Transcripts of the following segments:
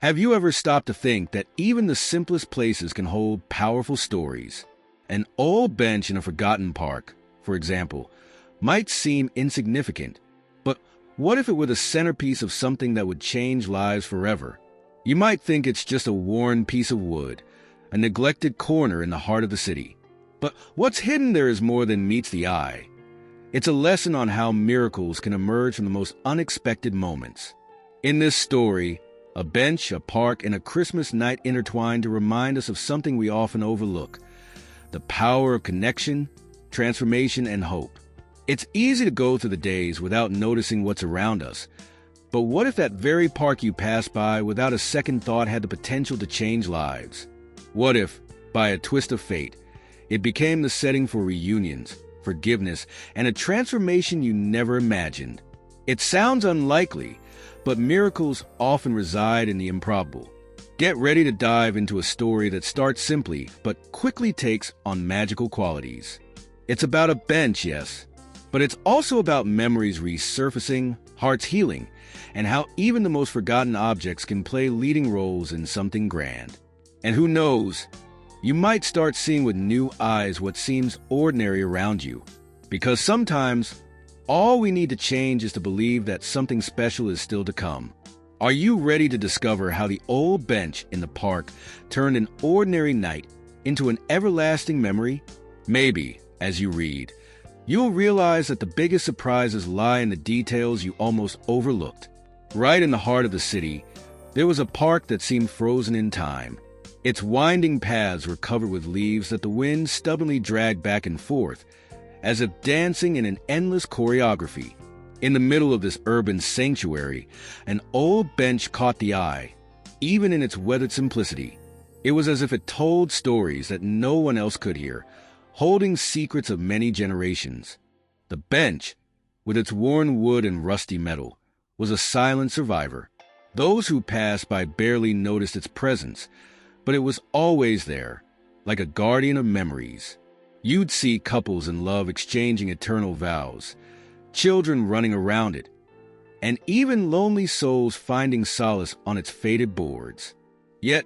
Have you ever stopped to think that even the simplest places can hold powerful stories? An old bench in a forgotten park, for example, might seem insignificant, but what if it were the centerpiece of something that would change lives forever? You might think it's just a worn piece of wood, a neglected corner in the heart of the city. But what's hidden there is more than meets the eye. It's a lesson on how miracles can emerge from the most unexpected moments. In this story, a bench, a park, and a Christmas night intertwine to remind us of something we often overlook: the power of connection, transformation, and hope. It's easy to go through the days without noticing what's around us. But what if that very park you passed by without a second thought had the potential to change lives? What if, by a twist of fate, it became the setting for reunions, forgiveness, and a transformation you never imagined? It sounds unlikely, but miracles often reside in the improbable. Get ready to dive into a story that starts simply but quickly takes on magical qualities. It's about a bench, yes, but it's also about memories resurfacing, hearts healing, and how even the most forgotten objects can play leading roles in something grand. And who knows, you might start seeing with new eyes what seems ordinary around you. Because sometimes, all we need to change is to believe that something special is still to come. Are you ready to discover how the old bench in the park turned an ordinary night into an everlasting memory? Maybe, as you read, you'll realize that the biggest surprises lie in the details you almost overlooked. Right in the heart of the city, there was a park that seemed frozen in time. Its winding paths were covered with leaves that the wind stubbornly dragged back and forth, as if dancing in an endless choreography. In the middle of this urban sanctuary, an old bench caught the eye, even in its weathered simplicity. It was as if it told stories that no one else could hear, holding secrets of many generations. The bench, with its worn wood and rusty metal, was a silent survivor. Those who passed by barely noticed its presence, but it was always there, like a guardian of memories. You'd see couples in love exchanging eternal vows, children running around it, and even lonely souls finding solace on its faded boards. Yet,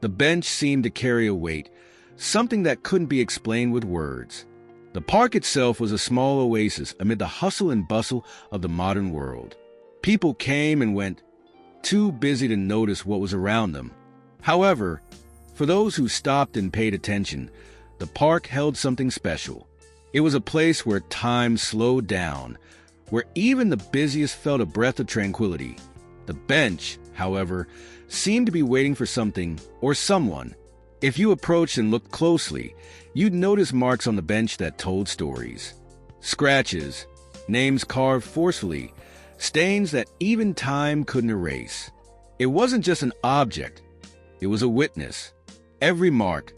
the bench seemed to carry a weight, something that couldn't be explained with words. The park itself was a small oasis amid the hustle and bustle of the modern world. People came and went, too busy to notice what was around them. However, for those who stopped and paid attention, the park held something special. It was a place where time slowed down, where even the busiest felt a breath of tranquility. The bench, however, seemed to be waiting for something or someone. If you approached and looked closely, you'd notice marks on the bench that told stories. Scratches, names carved forcefully, stains that even time couldn't erase. It wasn't just an object, it was a witness. Every mark,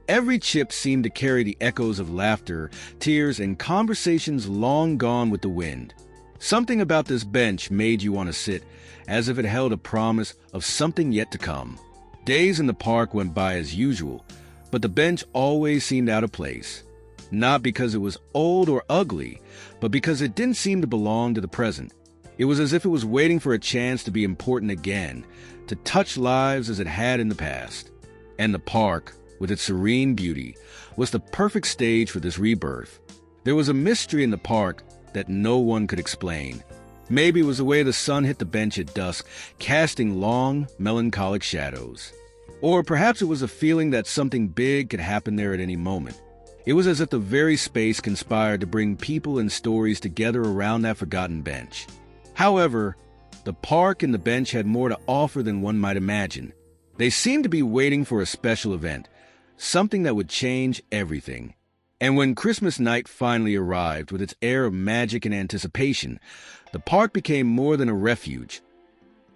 every chip seemed to carry the echoes of laughter, tears, and conversations long gone with the wind. Something about this bench made you want to sit, as if it held a promise of something yet to come. Days in the park went by as usual, but the bench always seemed out of place. Not because it was old or ugly, but because it didn't seem to belong to the present. It was as if it was waiting for a chance to be important again, to touch lives as it had in the past. And the park, with its serene beauty, was the perfect stage for this rebirth. There was a mystery in the park that no one could explain. Maybe it was the way the sun hit the bench at dusk, casting long, melancholic shadows. Or perhaps it was a feeling that something big could happen there at any moment. It was as if the very space conspired to bring people and stories together around that forgotten bench. However, the park and the bench had more to offer than one might imagine. They seemed to be waiting for a special event, something that would change everything. And when Christmas night finally arrived with its air of magic and anticipation, the park became more than a refuge.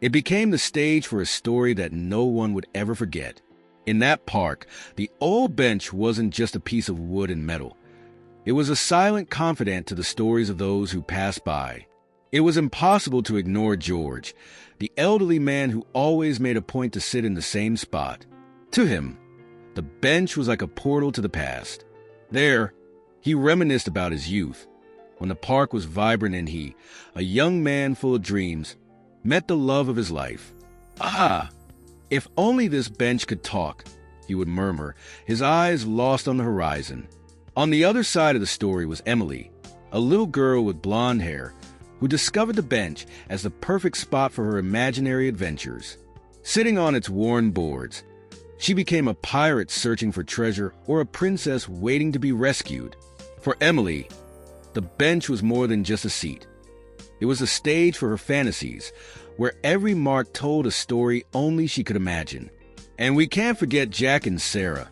It became the stage for a story that no one would ever forget. In that park, the old bench wasn't just a piece of wood and metal. It was a silent confidant to the stories of those who passed by. It was impossible to ignore George, the elderly man who always made a point to sit in the same spot. To him, the bench was like a portal to the past. There, he reminisced about his youth, when the park was vibrant and he, a young man full of dreams, met the love of his life. Ah, "If only this bench could talk," he would murmur, his eyes lost on the horizon. On the other side of the story was Emily, a little girl with blonde hair, who discovered the bench as the perfect spot for her imaginary adventures. Sitting on its worn boards, she became a pirate searching for treasure or a princess waiting to be rescued. For Emily, the bench was more than just a seat. It was a stage for her fantasies, where every mark told a story only she could imagine. And we can't forget Jack and Sarah,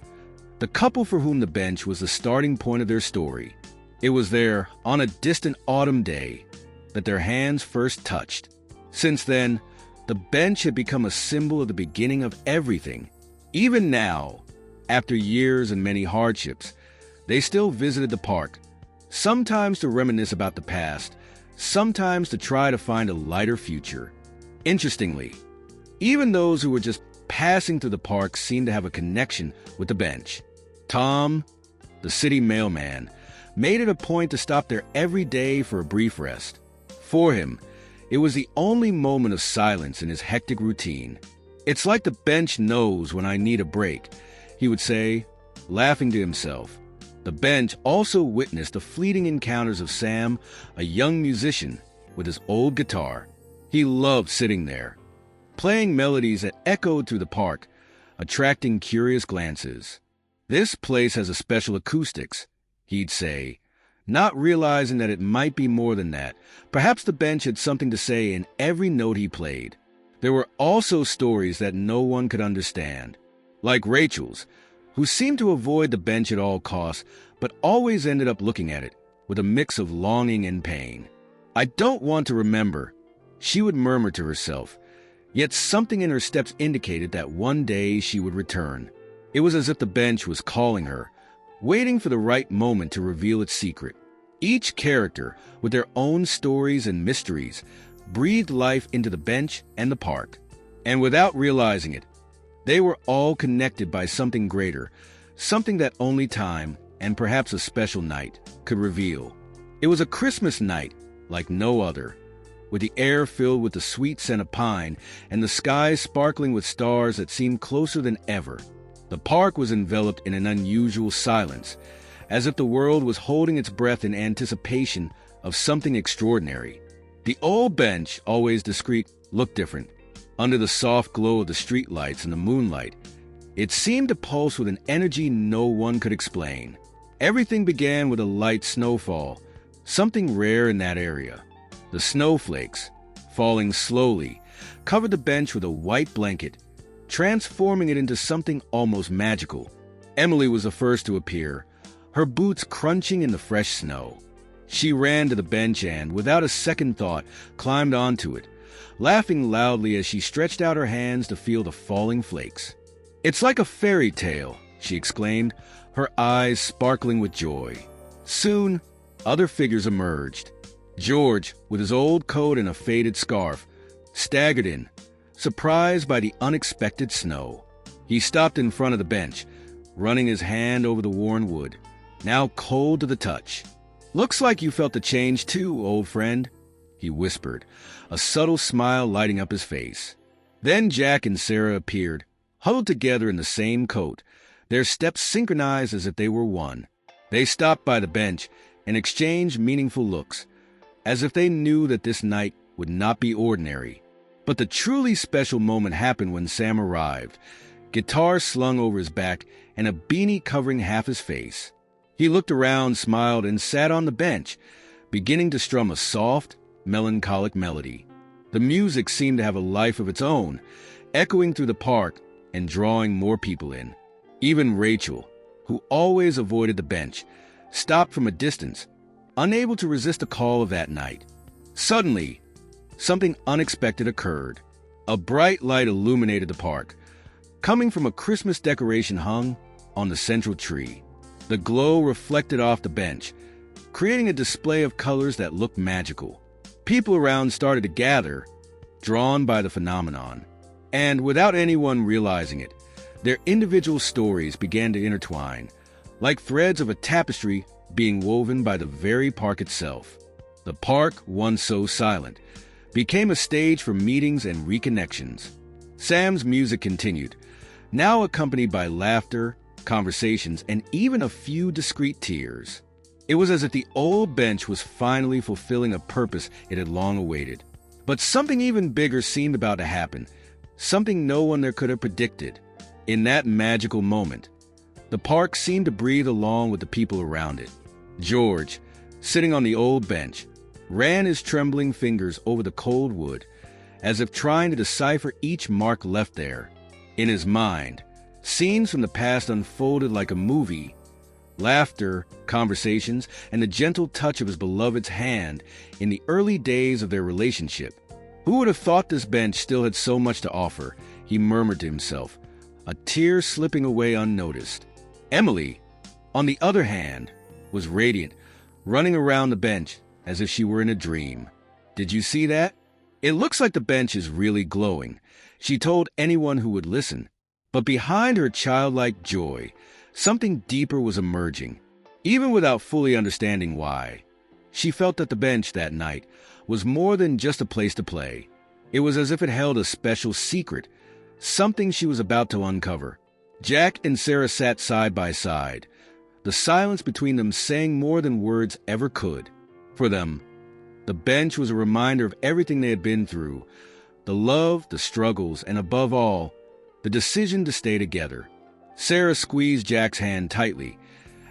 the couple for whom the bench was the starting point of their story. It was there, on a distant autumn day, that their hands first touched. Since then, the bench had become a symbol of the beginning of everything. Even now, after years and many hardships, they still visited the park, sometimes to reminisce about the past, sometimes to try to find a lighter future. Interestingly, even those who were just passing through the park seemed to have a connection with the bench. Tom, the city mailman, made it a point to stop there every day for a brief rest. For him, it was the only moment of silence in his hectic routine. "It's like the bench knows when I need a break," he would say, laughing to himself. The bench also witnessed the fleeting encounters of Sam, a young musician, with his old guitar. He loved sitting there, playing melodies that echoed through the park, attracting curious glances. "This place has a special acoustics," he'd say, not realizing that it might be more than that. Perhaps the bench had something to say in every note he played. There were also stories that no one could understand, like Rachel's, who seemed to avoid the bench at all costs, but always ended up looking at it with a mix of longing and pain. "I don't want to remember," she would murmur to herself, yet something in her steps indicated that one day she would return. It was as if the bench was calling her, waiting for the right moment to reveal its secret. Each character, with their own stories and mysteries, breathed life into the bench and the park. And without realizing it, they were all connected by something greater, something that only time, and perhaps a special night, could reveal. It was a Christmas night like no other, with the air filled with the sweet scent of pine and the sky sparkling with stars that seemed closer than ever. The park was enveloped in an unusual silence, as if the world was holding its breath in anticipation of something extraordinary. The old bench, always discreet, looked different. Under the soft glow of the streetlights and the moonlight, it seemed to pulse with an energy no one could explain. Everything began with a light snowfall, something rare in that area. The snowflakes, falling slowly, covered the bench with a white blanket, transforming it into something almost magical. Emily was the first to appear, her boots crunching in the fresh snow. She ran to the bench and, without a second thought, climbed onto it, laughing loudly as she stretched out her hands to feel the falling flakes. "It's like a fairy tale," she exclaimed, her eyes sparkling with joy. Soon, other figures emerged. George, with his old coat and a faded scarf, staggered in, surprised by the unexpected snow. He stopped in front of the bench, running his hand over the worn wood, now cold to the touch. "Looks like you felt the change too, old friend," he whispered, a subtle smile lighting up his face. Then Jack and Sarah appeared, huddled together in the same coat, their steps synchronized as if they were one. They stopped by the bench and exchanged meaningful looks, as if they knew that this night would not be ordinary. But the truly special moment happened when Sam arrived, guitar slung over his back and a beanie covering half his face. He looked around, smiled, and sat on the bench, beginning to strum a soft, melancholic melody. The music seemed to have a life of its own, echoing through the park and drawing more people in. Even Rachel, who always avoided the bench, stopped from a distance, unable to resist the call of that night. Suddenly, something unexpected occurred. A bright light illuminated the park, coming from a Christmas decoration hung on the central tree. The glow reflected off the bench, creating a display of colors that looked magical. People around started to gather, drawn by the phenomenon. And without anyone realizing it, their individual stories began to intertwine, like threads of a tapestry being woven by the very park itself. The park, once so silent, became a stage for meetings and reconnections. Sam's music continued, now accompanied by laughter, conversations, and even a few discreet tears. It was as if the old bench was finally fulfilling a purpose it had long awaited. But something even bigger seemed about to happen, something no one there could have predicted. In that magical moment, the park seemed to breathe along with the people around it. George, sitting on the old bench, ran his trembling fingers over the cold wood, as if trying to decipher each mark left there. In his mind, scenes from the past unfolded like a movie. Laughter, conversations, and the gentle touch of his beloved's hand in the early days of their relationship. Who would have thought this bench still had so much to offer? He murmured to himself, a tear slipping away unnoticed. Emily, on the other hand, was radiant, running around the bench as if she were in a dream. Did you see that? It looks like the bench is really glowing, she told anyone who would listen. But behind her childlike joy, something deeper was emerging, even without fully understanding why. She felt that the bench that night was more than just a place to play. It was as if it held a special secret, something she was about to uncover. Jack and Sarah sat side by side, the silence between them saying more than words ever could. For them, the bench was a reminder of everything they had been through, the love, the struggles, and above all, the decision to stay together. Sarah squeezed Jack's hand tightly,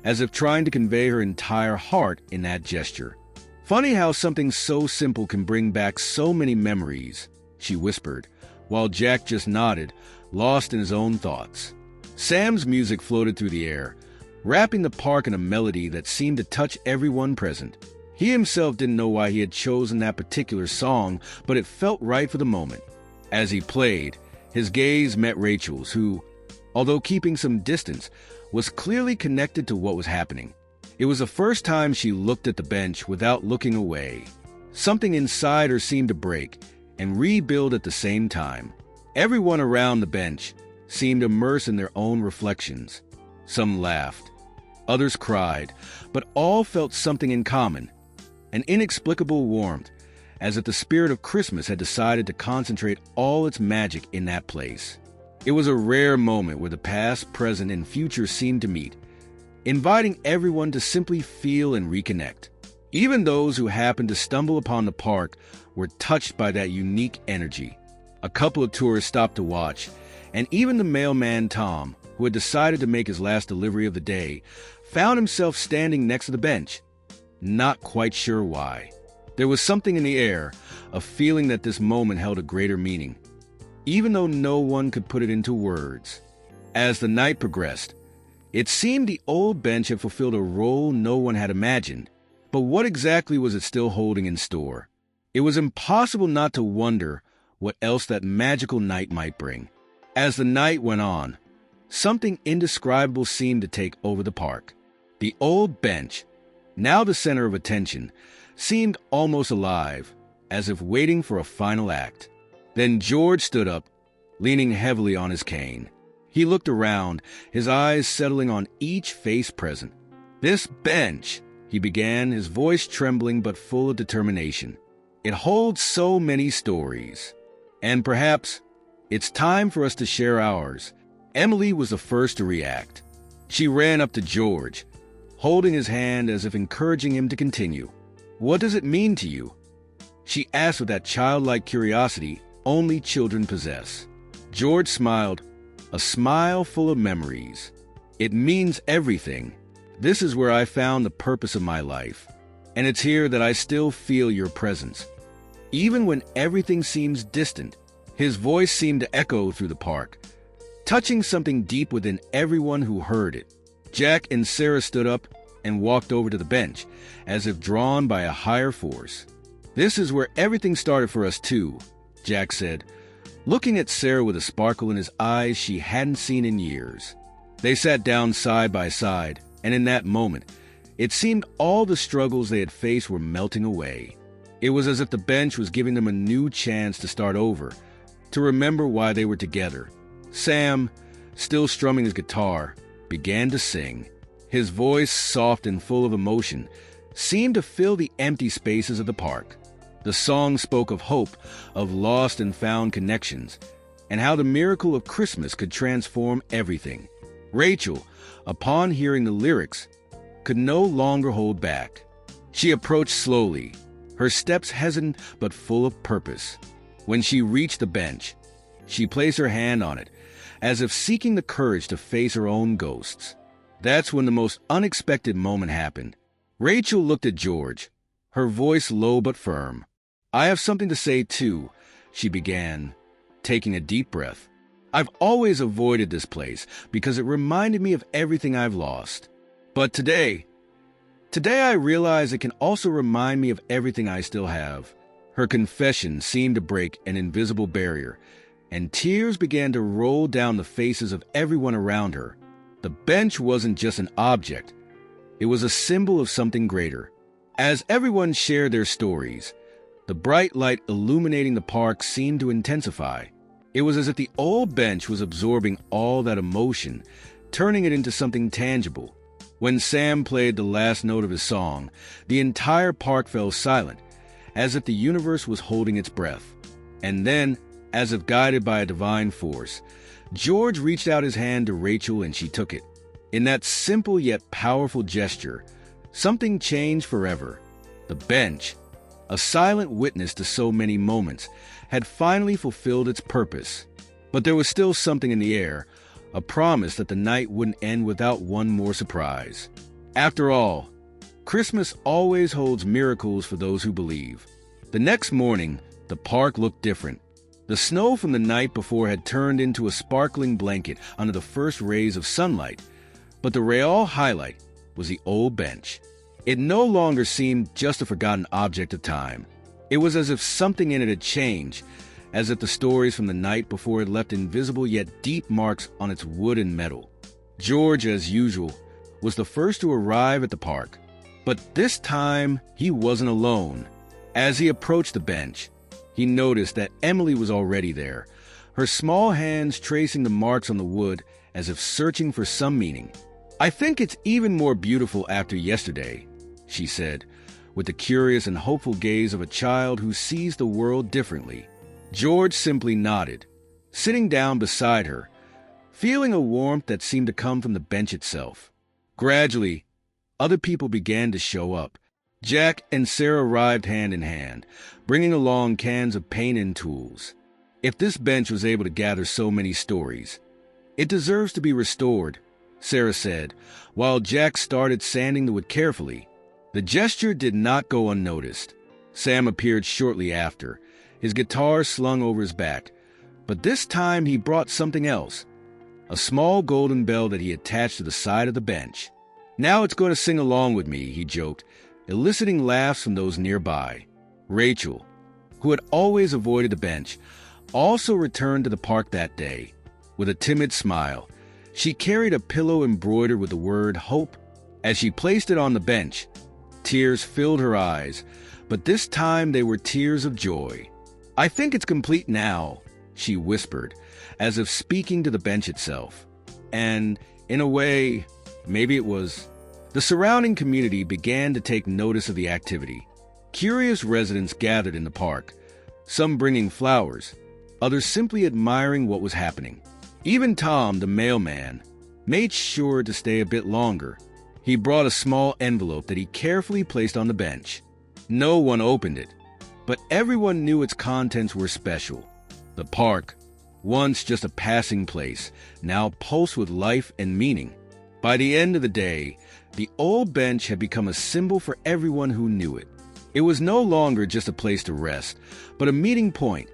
as if trying to convey her entire heart in that gesture. Funny how something so simple can bring back so many memories, she whispered, while Jack just nodded, lost in his own thoughts. Sam's music floated through the air, wrapping the park in a melody that seemed to touch everyone present. He himself didn't know why he had chosen that particular song, but it felt right for the moment. As he played, his gaze met Rachel's, who, although keeping some distance, was clearly connected to what was happening. It was the first time she looked at the bench without looking away. Something inside her seemed to break and rebuild at the same time. Everyone around the bench seemed immersed in their own reflections. Some laughed, others cried, but all felt something in common, an inexplicable warmth, as if the spirit of Christmas had decided to concentrate all its magic in that place. It was a rare moment where the past, present, and future seemed to meet, inviting everyone to simply feel and reconnect. Even those who happened to stumble upon the park were touched by that unique energy. A couple of tourists stopped to watch, and even the mailman Tom, who had decided to make his last delivery of the day, found himself standing next to the bench, not quite sure why. There was something in the air, a feeling that this moment held a greater meaning, even though no one could put it into words. As the night progressed, it seemed the old bench had fulfilled a role no one had imagined. But what exactly was it still holding in store? It was impossible not to wonder what else that magical night might bring. As the night went on, something indescribable seemed to take over the park. The old bench, now the center of attention, seemed almost alive, as if waiting for a final act. Then George stood up, leaning heavily on his cane. He looked around, his eyes settling on each face present. "This bench," he began, his voice trembling but full of determination. "It holds so many stories. And perhaps it's time for us to share ours." Emily was the first to react. She ran up to George, holding his hand as if encouraging him to continue. "What does it mean to you?" she asked with that childlike curiosity only children possess. George smiled, a smile full of memories. "It means everything. This is where I found the purpose of my life, and it's here that I still feel your presence. Even when everything seems distant," his voice seemed to echo through the park, touching something deep within everyone who heard it. Jack and Sarah stood up and walked over to the bench, as if drawn by a higher force. "This is where everything started for us too," Jack said, looking at Sarah with a sparkle in his eyes she hadn't seen in years. They sat down side by side, and in that moment, it seemed all the struggles they had faced were melting away. It was as if the bench was giving them a new chance to start over, to remember why they were together. Sam, still strumming his guitar, began to sing. His voice, soft and full of emotion, seemed to fill the empty spaces of the park. The song spoke of hope, of lost and found connections, and how the miracle of Christmas could transform everything. Rachel, upon hearing the lyrics, could no longer hold back. She approached slowly, her steps hesitant but full of purpose. When she reached the bench, she placed her hand on it, as if seeking the courage to face her own ghosts. That's when the most unexpected moment happened. Rachel looked at George, her voice low but firm. "I have something to say, too," she began, taking a deep breath. "I've always avoided this place because it reminded me of everything I've lost. But today I realize it can also remind me of everything I still have." Her confession seemed to break an invisible barrier, and tears began to roll down the faces of everyone around her. The bench wasn't just an object. It was a symbol of something greater. As everyone shared their stories, the bright light illuminating the park seemed to intensify. It was as if the old bench was absorbing all that emotion, turning it into something tangible. When Sam played the last note of his song, the entire park fell silent, as if the universe was holding its breath. And then, as if guided by a divine force, George reached out his hand to Rachel and she took it. In that simple yet powerful gesture, something changed forever. The bench, a silent witness to so many moments, had finally fulfilled its purpose. But there was still something in the air, a promise that the night wouldn't end without one more surprise. After all, Christmas always holds miracles for those who believe. The next morning, the park looked different. The snow from the night before had turned into a sparkling blanket under the first rays of sunlight, but the real highlight was the old bench. It no longer seemed just a forgotten object of time. It was as if something in it had changed, as if the stories from the night before had left invisible yet deep marks on its wood and metal. George, as usual, was the first to arrive at the park. But this time, he wasn't alone. As he approached the bench, he noticed that Emily was already there, her small hands tracing the marks on the wood as if searching for some meaning. "I think it's even more beautiful after yesterday," she said, with the curious and hopeful gaze of a child who sees the world differently. George simply nodded, sitting down beside her, feeling a warmth that seemed to come from the bench itself. Gradually, other people began to show up. Jack and Sarah arrived hand in hand, bringing along cans of paint and tools. If this bench was able to gather so many stories, it deserves to be restored, Sarah said, while Jack started sanding the wood carefully. The gesture did not go unnoticed. Sam appeared shortly after, his guitar slung over his back, but this time he brought something else, a small golden bell that he attached to the side of the bench. "Now it's going to sing along with me," he joked, eliciting laughs from those nearby. Rachel, who had always avoided the bench, also returned to the park that day. With a timid smile, she carried a pillow embroidered with the word hope. As she placed it on the bench, tears filled her eyes, but this time they were tears of joy. "I think it's complete now," she whispered, as if speaking to the bench itself. And, in a way, maybe it was. The surrounding community began to take notice of the activity. Curious residents gathered in the park, some bringing flowers, others simply admiring what was happening. Even Tom, the mailman, made sure to stay a bit longer. He brought a small envelope that he carefully placed on the bench. No one opened it, but everyone knew its contents were special. The park, once just a passing place, now pulsed with life and meaning. By the end of the day, the old bench had become a symbol for everyone who knew it. It was no longer just a place to rest, but a meeting point,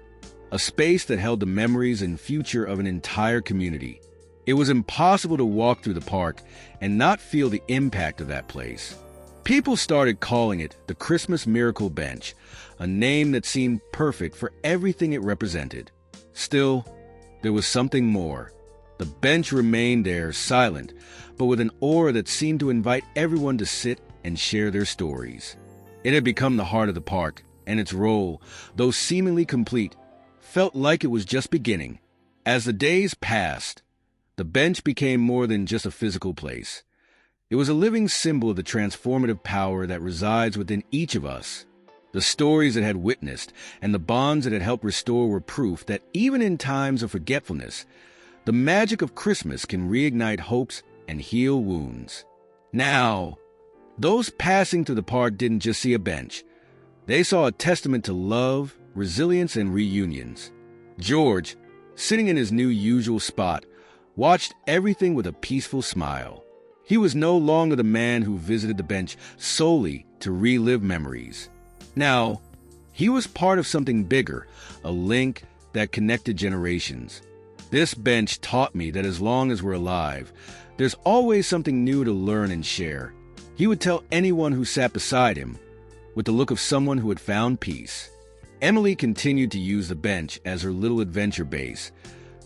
a space that held the memories and future of an entire community. It was impossible to walk through the park and not feel the impact of that place. People started calling it the Christmas Miracle Bench, a name that seemed perfect for everything it represented. Still, there was something more. The bench remained there, silent, but with an aura that seemed to invite everyone to sit and share their stories. It had become the heart of the park, and its role, though seemingly complete, felt like it was just beginning. As the days passed, the bench became more than just a physical place. It was a living symbol of the transformative power that resides within each of us. The stories it had witnessed and the bonds it had helped restore were proof that even in times of forgetfulness, the magic of Christmas can reignite hopes and heal wounds. Now, those passing through the park didn't just see a bench. They saw a testament to love, resilience, and reunions. George, sitting in his new usual spot, watched everything with a peaceful smile. He was no longer the man who visited the bench solely to relive memories. Now, he was part of something bigger, a link that connected generations. This bench taught me that as long as we're alive, there's always something new to learn and share. He would tell anyone who sat beside him, with the look of someone who had found peace. Emily continued to use the bench as her little adventure base,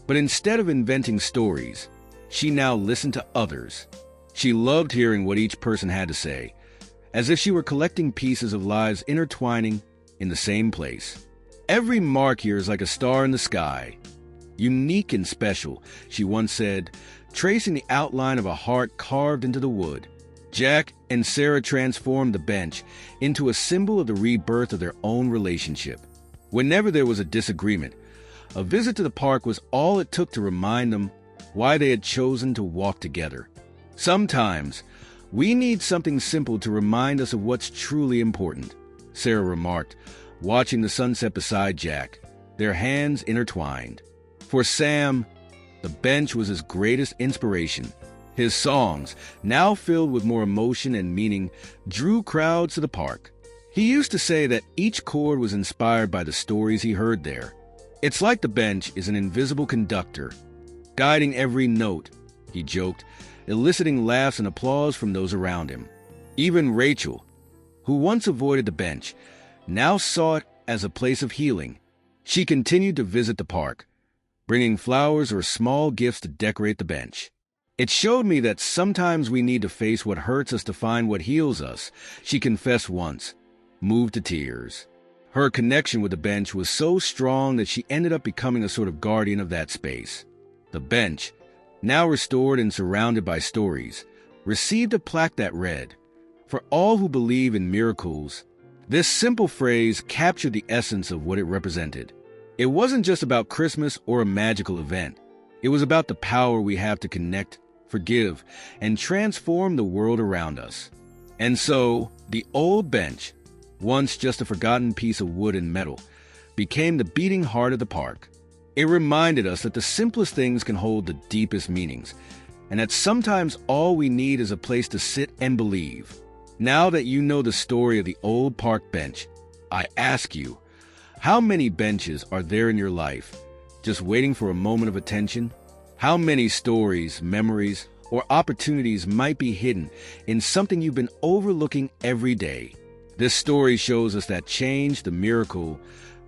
but instead of inventing stories, she now listened to others. She loved hearing what each person had to say, as if she were collecting pieces of lives intertwining in the same place. Every mark here is like a star in the sky, unique and special, she once said, tracing the outline of a heart carved into the wood. Jack and Sarah transformed the bench into a symbol of the rebirth of their own relationship. Whenever there was a disagreement, a visit to the park was all it took to remind them why they had chosen to walk together. Sometimes, we need something simple to remind us of what's truly important, Sarah remarked, watching the sunset beside Jack, their hands intertwined. For Sam, the bench was his greatest inspiration. His songs, now filled with more emotion and meaning, drew crowds to the park. He used to say that each chord was inspired by the stories he heard there. It's like the bench is an invisible conductor, guiding every note, he joked, eliciting laughs and applause from those around him. Even Rachel, who once avoided the bench, now saw it as a place of healing. She continued to visit the park, bringing flowers or small gifts to decorate the bench. It showed me that sometimes we need to face what hurts us to find what heals us, she confessed once, moved to tears. Her connection with the bench was so strong that she ended up becoming a sort of guardian of that space. The bench, now restored and surrounded by stories, received a plaque that read, "For all who believe in miracles." This simple phrase captured the essence of what it represented. It wasn't just about Christmas or a magical event. It was about the power we have to connect, forgive, and transform the world around us. And so, the old bench, once just a forgotten piece of wood and metal, became the beating heart of the park. It reminded us that the simplest things can hold the deepest meanings, and that sometimes all we need is a place to sit and believe. Now that you know the story of the old park bench, I ask you, how many benches are there in your life, just waiting for a moment of attention? How many stories, memories, or opportunities might be hidden in something you've been overlooking every day? This story shows us that change, the miracle,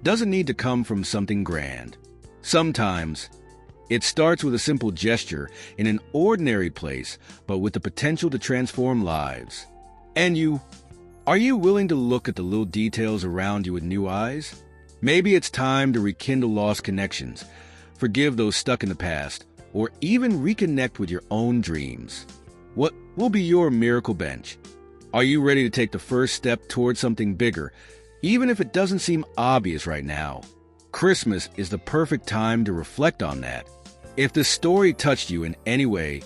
doesn't need to come from something grand. Sometimes, it starts with a simple gesture in an ordinary place, but with the potential to transform lives. And are you willing to look at the little details around you with new eyes? Maybe it's time to rekindle lost connections, forgive those stuck in the past, or even reconnect with your own dreams. What will be your miracle bench? Are you ready to take the first step towards something bigger, even if it doesn't seem obvious right now? Christmas is the perfect time to reflect on that. If this story touched you in any way,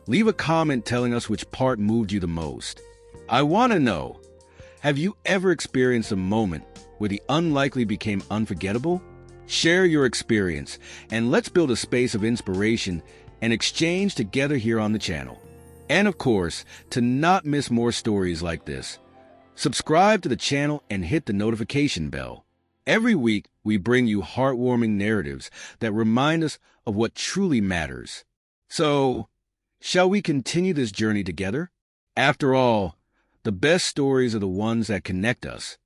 leave a comment telling us which part moved you the most. I want to know, have you ever experienced a moment where the unlikely became unforgettable? Share your experience, and let's build a space of inspiration and exchange together here on the channel. And of course, to not miss more stories like this, subscribe to the channel and hit the notification bell. Every week, we bring you heartwarming narratives that remind us of what truly matters. So, shall we continue this journey together? After all, the best stories are the ones that connect us.